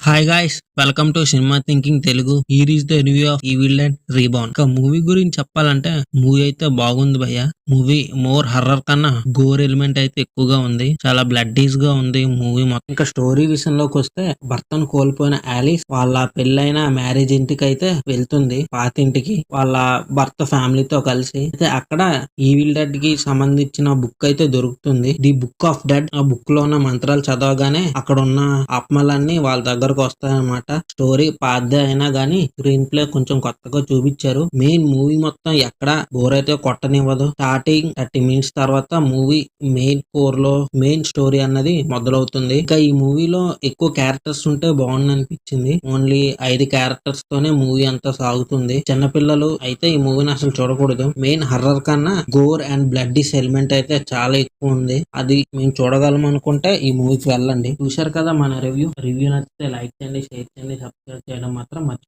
Hi guys, welcome to cinema thinking Telugu. Here is the review of evil and reborn. ఇక movie గురించి చెప్పాలంటే movie అయితే బాగుంది భయ్య. మూవీ మోర్ హర్రర్ కన్నా గోర్ ఎలిమెంట్ అయితే ఎక్కువగా ఉంది. చాలా బ్లడ్డీస్ గా ఉంది మూవీ మొత్తం. ఇంకా స్టోరీ విషయంలోకి వస్తే భర్తను కోల్పోయిన ఆలిస్ వాళ్ళ పెళ్ళైన మ్యారేజ్ ఇంటికి అయితే వెళ్తుంది, పాతింటికి వాళ్ళ భర్త ఫ్యామిలీతో కలిసి. అయితే అక్కడ ఈవిల్ డెడ్ కి సంబంధించిన బుక్ అయితే దొరుకుతుంది, ది బుక్ ఆఫ్ డెడ్. ఆ బుక్ లో ఉన్న మంత్రాలు చదవగానే అక్కడ ఉన్న ఆత్మలన్నీ వాళ్ళ దగ్గరకు వస్తాయన్నమాట. స్టోరీ పాతదే అయినా గానీ స్క్రీన్ ప్లే కొంచెం కొత్తగా చూపించారు. మెయిన్ మూవీ మొత్తం ఎక్కడ బోర్ అయితే కొట్టనివ్వదు. స్టార్టింగ్ 30 మినిట్స్ తర్వాత మూవీ మెయిన్ కోర్ లో మెయిన్ స్టోరీ అన్నది మొదలవుతుంది. ఇంకా ఈ మూవీలో ఎక్కువ క్యారెక్టర్స్ ఉంటే బాగుంది అనిపించింది. ఓన్లీ 5 క్యారెక్టర్స్ తోనే మూవీ అంతా సాగుతుంది. చిన్నపిల్లలు అయితే ఈ మూవీని అసలు చూడకూడదు. మెయిన్ హర్రర్ కన్నా గోర్ అండ్ బ్లడ్డీస్ ఎలిమెంట్ అయితే చాలా ఎక్కువ ఉంది. అది మేము చూడగలం అనుకుంటే ఈ మూవీకి వెళ్ళండి. చూశారు కదా మన రివ్యూ నచ్చితే లైక్ చేయండి, షేర్ చేయండి, సబ్స్క్రైబ్ చేయడం మాత్రం మర్చిపోకండి.